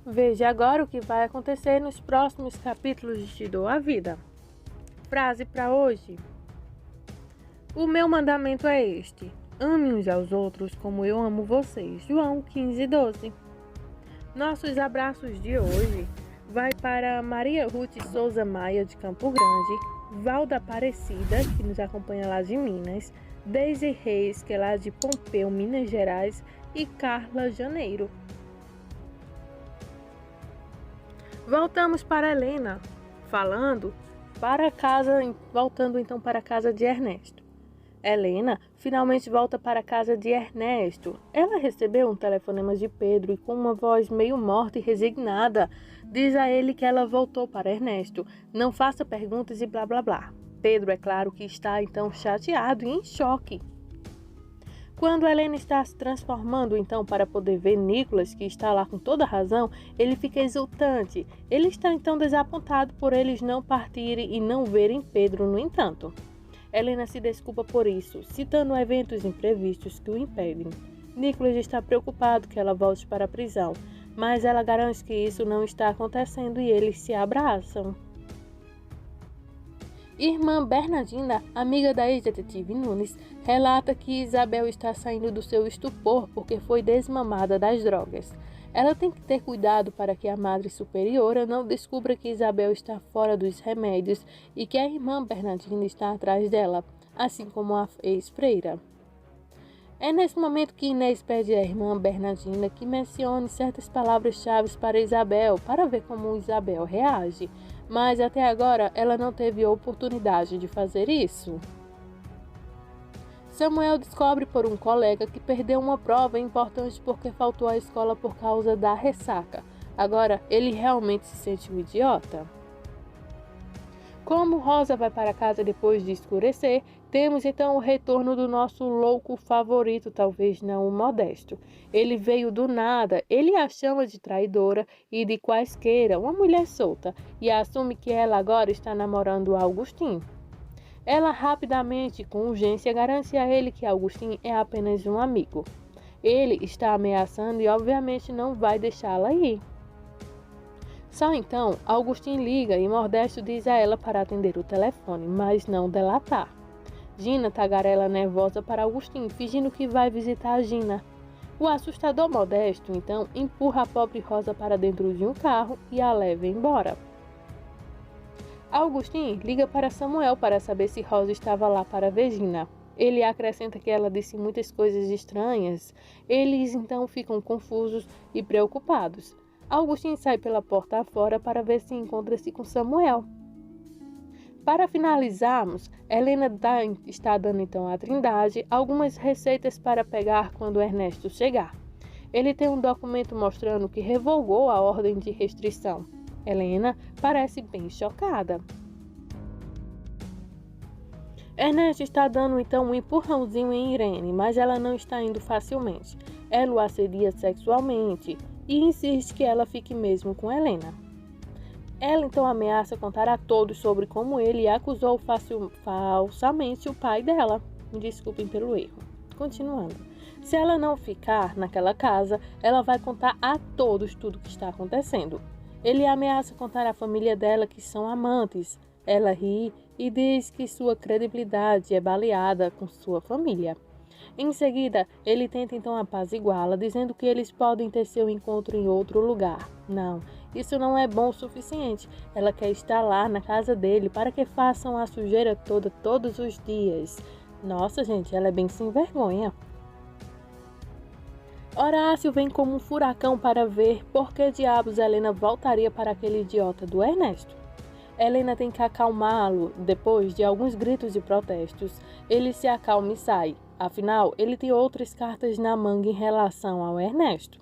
Veja agora o que vai acontecer nos próximos capítulos de Te Dou a Vida. Frase para hoje: o meu mandamento é este: ame uns aos outros como eu amo vocês. João 15:12. Nossos abraços de hoje vai para Maria Ruth Souza Maia, de Campo Grande, Valda Aparecida, que nos acompanha lá de Minas, Deise Reis, que é lá de Pompeu, Minas Gerais, e Carla Janeiro. Voltamos para Helena, voltando então para a casa de Ernesto. Helena finalmente volta para a casa de Ernesto. Ela recebeu um telefonema de Pedro e, com uma voz meio morta e resignada, diz a ele que ela voltou para Ernesto. Não faça perguntas e blá blá blá. Pedro, é claro que está então chateado e em choque. Quando Helena está se transformando então para poder ver Nicolas, que está lá com toda razão, ele fica exultante. Ele está então desapontado por eles não partirem e não verem Pedro, no entanto. Helena se desculpa por isso, citando eventos imprevistos que o impedem. Nicolas está preocupado que ela volte para a prisão, mas ela garante que isso não está acontecendo e eles se abraçam. Irmã Bernardina, amiga da ex-detetive Nunes, relata que Isabel está saindo do seu estupor porque foi desmamada das drogas. Ela tem que ter cuidado para que a Madre Superiora não descubra que Isabel está fora dos remédios e que a irmã Bernardina está atrás dela, assim como a ex-freira. É nesse momento que Inês pede à irmã Bernardina que mencione certas palavras-chave para Isabel, para ver como Isabel reage, mas até agora ela não teve oportunidade de fazer isso. Samuel descobre por um colega que perdeu uma prova importante porque faltou à escola por causa da ressaca. Agora ele realmente se sente um idiota. Como Rosa vai para casa depois de escurecer, temos então o retorno do nosso louco favorito, talvez não o Modesto. Ele veio do nada, ele a chama de traidora e de quaisqueira, uma mulher solta, e assume que ela agora está namorando Augustin. Ela rapidamente, com urgência, garante a ele que Augustin é apenas um amigo. Ele está ameaçando e obviamente não vai deixá-la ir. Só então, Augustin liga e Modesto diz a ela para atender o telefone, mas não delatar. Gina tagarela nervosa para Augustin, fingindo que vai visitar Gina. O assustador Modesto, então, empurra a pobre Rosa para dentro de um carro e a leva embora. Augustin liga para Samuel para saber se Rosa estava lá para ver Gina. Ele acrescenta que ela disse muitas coisas estranhas. Eles então ficam confusos e preocupados. Augustin sai pela porta afora para ver se encontra-se com Samuel. Para finalizarmos, Helena está dando então à Trindade algumas receitas para pegar quando Ernesto chegar. Ele tem um documento mostrando que revogou a ordem de restrição. Helena parece bem chocada. Ernesto está dando então um empurrãozinho em Irene, mas ela não está indo facilmente. Ela o assedia sexualmente e insiste que ela fique mesmo com Helena. Ela então ameaça contar a todos sobre como ele acusou falsamente o pai dela. Me desculpem pelo erro. Continuando. Se ela não ficar naquela casa, ela vai contar a todos tudo o que está acontecendo. Ele ameaça contar à família dela que são amantes. Ela ri e diz que sua credibilidade é baleada com sua família. Em seguida, ele tenta então apaziguá-la, dizendo que eles podem ter seu encontro em outro lugar. Não, isso não é bom o suficiente. Ela quer estar lá na casa dele para que façam a sujeira toda todos os dias. Nossa, gente, ela é bem sem vergonha. Horácio vem como um furacão para ver por que diabos Helena voltaria para aquele idiota do Ernesto. Helena tem que acalmá-lo. Depois de alguns gritos e protestos, ele se acalma e sai. Afinal, ele tem outras cartas na manga em relação ao Ernesto.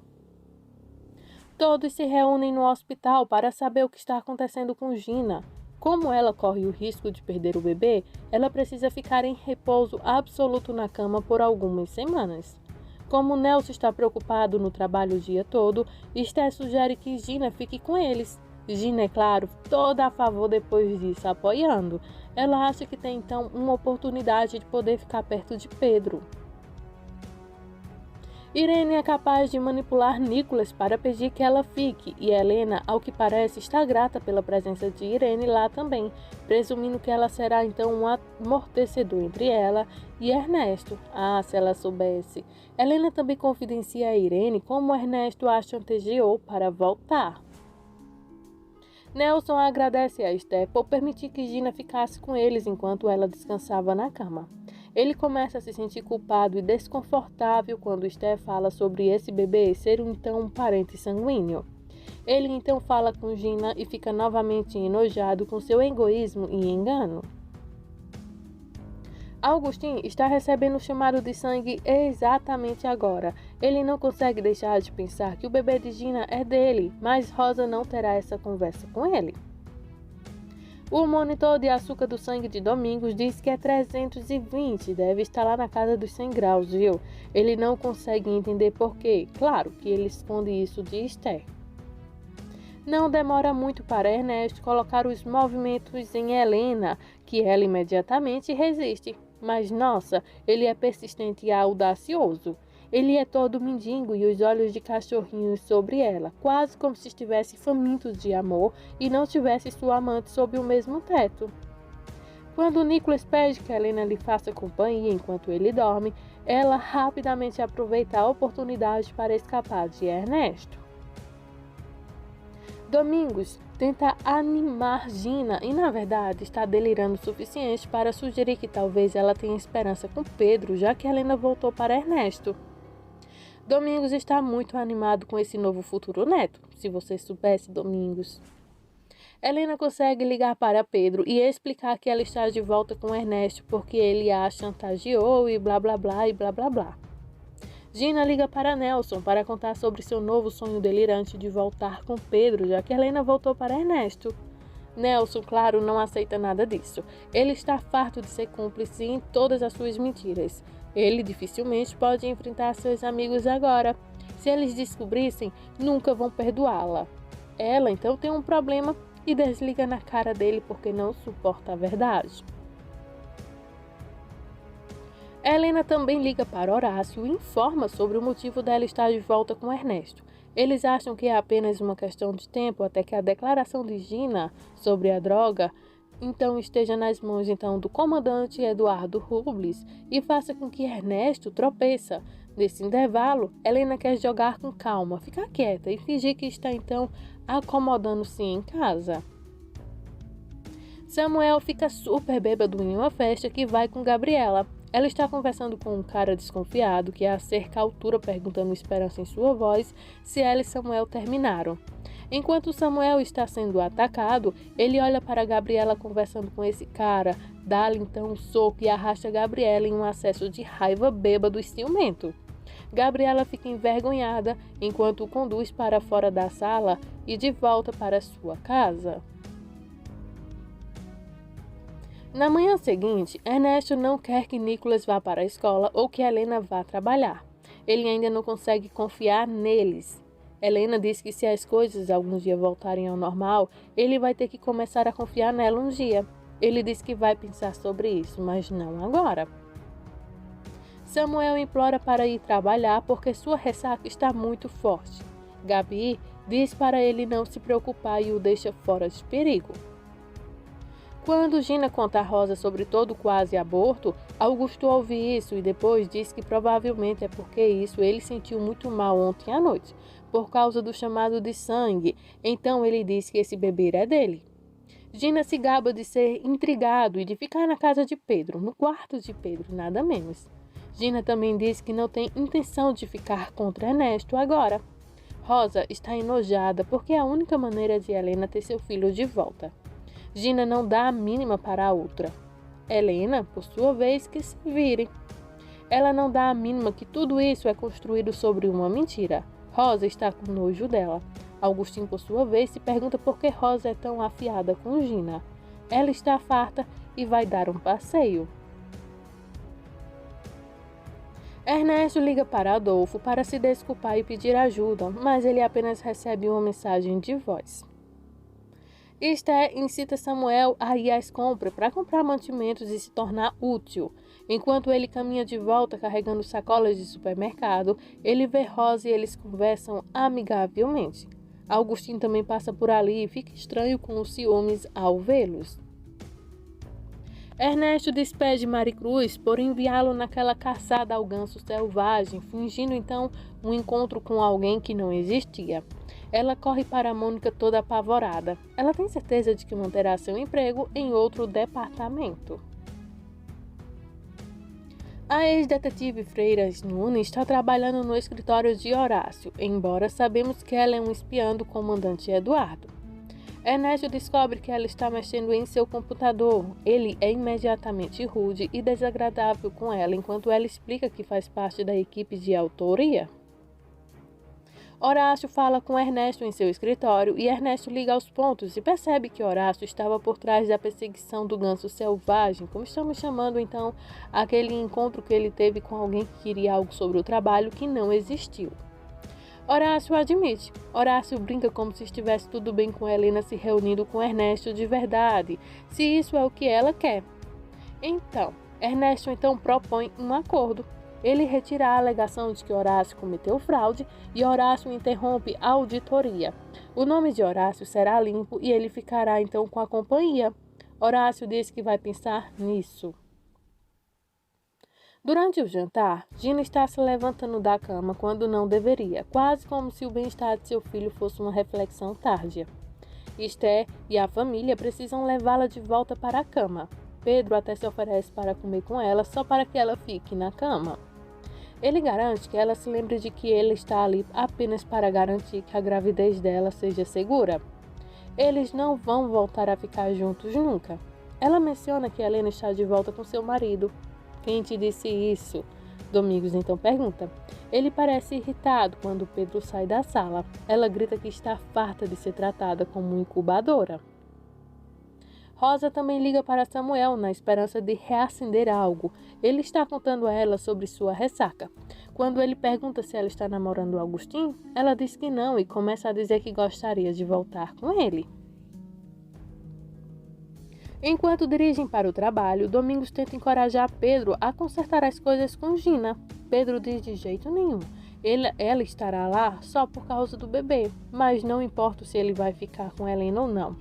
Todos se reúnem no hospital para saber o que está acontecendo com Gina. Como ela corre o risco de perder o bebê, ela precisa ficar em repouso absoluto na cama por algumas semanas. Como Nelson está preocupado no trabalho o dia todo, Esther sugere que Gina fique com eles. Gina, é claro, toda a favor depois disso, apoiando. Ela acha que tem então uma oportunidade de poder ficar perto de Pedro. Irene é capaz de manipular Nicholas para pedir que ela fique, e Helena, ao que parece, está grata pela presença de Irene lá também, presumindo que ela será então um amortecedor entre ela e Ernesto. Ah, se ela soubesse! Helena também confidencia a Irene como Ernesto a chantageou para voltar. Nelson agradece a Esther por permitir que Gina ficasse com eles enquanto ela descansava na cama. Ele começa a se sentir culpado e desconfortável quando Esther fala sobre esse bebê ser então um parente sanguíneo. Ele então fala com Gina e fica novamente enojado com seu egoísmo e engano. Augustin está recebendo o chamado de sangue exatamente agora. Ele não consegue deixar de pensar que o bebê de Gina é dele, mas Rosa não terá essa conversa com ele. O monitor de açúcar do sangue de Domingos diz que é 320, deve estar lá na casa dos 100 graus, viu? Ele não consegue entender por quê. Claro que ele esconde isso de Esther. Não demora muito para Ernesto colocar os movimentos em Helena, que ela imediatamente resiste. Mas, nossa, ele é persistente e audacioso. Ele é todo mendigo e os olhos de cachorrinho sobre ela, quase como se estivesse faminto de amor e não tivesse sua amante sob o mesmo teto. Quando Nicholas pede que Helena lhe faça companhia enquanto ele dorme, ela rapidamente aproveita a oportunidade para escapar de Ernesto. Domingos tenta animar Gina e, na verdade, está delirando o suficiente para sugerir que talvez ela tenha esperança com Pedro, já que Helena voltou para Ernesto. Domingos está muito animado com esse novo futuro neto, se você soubesse, Domingos. Helena consegue ligar para Pedro e explicar que ela está de volta com Ernesto porque ele a chantageou e blá blá blá e blá blá blá. Gina liga para Nelson para contar sobre seu novo sonho delirante de voltar com Pedro, já que Helena voltou para Ernesto. Nelson, claro, não aceita nada disso. Ele está farto de ser cúmplice em todas as suas mentiras. Ele dificilmente pode enfrentar seus amigos agora. Se eles descobrissem, nunca vão perdoá-la. Ela então tem um problema e desliga na cara dele porque não suporta a verdade. Helena também liga para Horácio e informa sobre o motivo dela estar de volta com Ernesto. Eles acham que é apenas uma questão de tempo até que a declaração de Gina sobre a droga então esteja nas mãos do comandante Eduardo Rubles e faça com que Ernesto tropeça. Nesse intervalo, Helena quer jogar com calma, ficar quieta e fingir que está então acomodando-se em casa. Samuel fica super bêbado em uma festa que vai com Gabriela. Ela está conversando com um cara desconfiado que a cerca à altura perguntando esperança em sua voz se ela e Samuel terminaram. Enquanto Samuel está sendo atacado, ele olha para Gabriela conversando com esse cara, dá-lhe então um soco e arrasta Gabriela em um acesso de raiva bêbado e ciumento. Gabriela fica envergonhada enquanto o conduz para fora da sala e de volta para sua casa. Na manhã seguinte, Ernesto não quer que Nicholas vá para a escola ou que Helena vá trabalhar. Ele ainda não consegue confiar neles. Helena diz que se as coisas algum dia voltarem ao normal, ele vai ter que começar a confiar nela um dia. Ele diz que vai pensar sobre isso, mas não agora. Samuel implora para ir trabalhar porque sua ressaca está muito forte. Gabi diz para ele não se preocupar e o deixa fora de perigo. Quando Gina conta a Rosa sobre todo o quase aborto, Augusto ouve isso e depois diz que provavelmente é porque isso ele sentiu muito mal ontem à noite, por causa do chamado de sangue, então ele diz que esse bebê é dele. Gina se gaba de ser intrigado e de ficar na casa de Pedro, no quarto de Pedro, nada menos. Gina também diz que não tem intenção de ficar contra Ernesto agora. Rosa está enojada porque é a única maneira de Helena ter seu filho de volta. Gina não dá a mínima para a outra. Helena, por sua vez, que se vire. Ela não dá a mínima que tudo isso é construído sobre uma mentira. Rosa está com nojo dela. Augustin, por sua vez, se pergunta por que Rosa é tão afiada com Gina. Ela está farta e vai dar um passeio. Ernesto liga para Adolfo para se desculpar e pedir ajuda, mas ele apenas recebe uma mensagem de voz. Esther incita Samuel a ir às compras para comprar mantimentos e se tornar útil. Enquanto ele caminha de volta carregando sacolas de supermercado, ele vê Rosa e eles conversam amigavelmente. Augustin também passa por ali e fica estranho com os ciúmes ao vê-los. Ernesto despede Maricruz por enviá-lo naquela caçada ao ganso selvagem, fingindo então um encontro com alguém que não existia. Ela corre para Mônica toda apavorada. Ela tem certeza de que manterá seu emprego em outro departamento. A ex-detetive Freiras Nunes está trabalhando no escritório de Horácio, embora sabemos que ela é um espiã do comandante Eduardo. Ernesto descobre que ela está mexendo em seu computador. Ele é imediatamente rude e desagradável com ela, enquanto ela explica que faz parte da equipe de autoria. Horácio fala com Ernesto em seu escritório e Ernesto liga aos pontos e percebe que Horácio estava por trás da perseguição do ganso selvagem, como estamos chamando então aquele encontro que ele teve com alguém que queria algo sobre o trabalho que não existiu. Horácio admite. Horácio brinca como se estivesse tudo bem com Helena se reunindo com Ernesto de verdade, se isso é o que ela quer. Ernesto propõe um acordo. Ele retira a alegação de que Horácio cometeu fraude e Horácio interrompe a auditoria. O nome de Horácio será limpo e ele ficará então com a companhia. Horácio diz que vai pensar nisso. Durante o jantar, Gina está se levantando da cama quando não deveria, quase como se o bem-estar de seu filho fosse uma reflexão tardia. Esther e a família precisam levá-la de volta para a cama. Pedro até se oferece para comer com ela só para que ela fique na cama. Ele garante que ela se lembre de que ele está ali apenas para garantir que a gravidez dela seja segura. Eles não vão voltar a ficar juntos nunca. Ela menciona que Helena está de volta com seu marido. Quem te disse isso? Domingos então pergunta. Ele parece irritado quando Pedro sai da sala. Ela grita que está farta de ser tratada como incubadora. Rosa também liga para Samuel na esperança de reacender algo. Ele está contando a ela sobre sua ressaca. Quando ele pergunta se ela está namorando Augustin, ela diz que não e começa a dizer que gostaria de voltar com ele. Enquanto dirigem para o trabalho, Domingos tenta encorajar Pedro a consertar as coisas com Gina. Pedro diz de jeito nenhum. Ela estará lá só por causa do bebê, mas não importa se ele vai ficar com Helena ou não.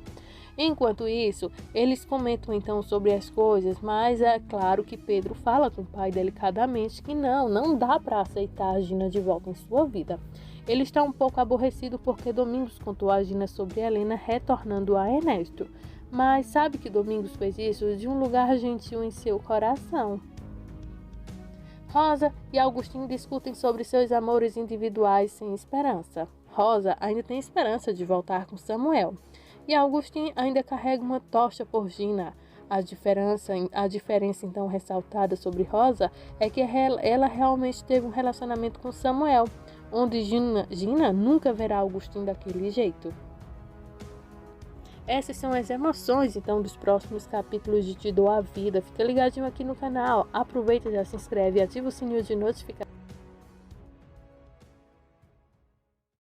Enquanto isso, eles comentam então sobre as coisas, mas é claro que Pedro fala com o pai delicadamente que não dá para aceitar a Gina de volta em sua vida. Ele está um pouco aborrecido porque Domingos contou a Gina sobre Helena retornando a Ernesto, mas sabe que Domingos fez isso de um lugar gentil em seu coração. Rosa e Augustin discutem sobre seus amores individuais sem esperança. Rosa ainda tem esperança de voltar com Samuel. E Augustin ainda carrega uma tocha por Gina. A diferença então ressaltada sobre Rosa é que ela realmente teve um relacionamento com Samuel, onde Gina nunca verá Augustin daquele jeito. Essas são as emoções então dos próximos capítulos de Te Dou a Vida. Fica ligadinho aqui no canal, aproveita, já se inscreve e ativa o sininho de notificação.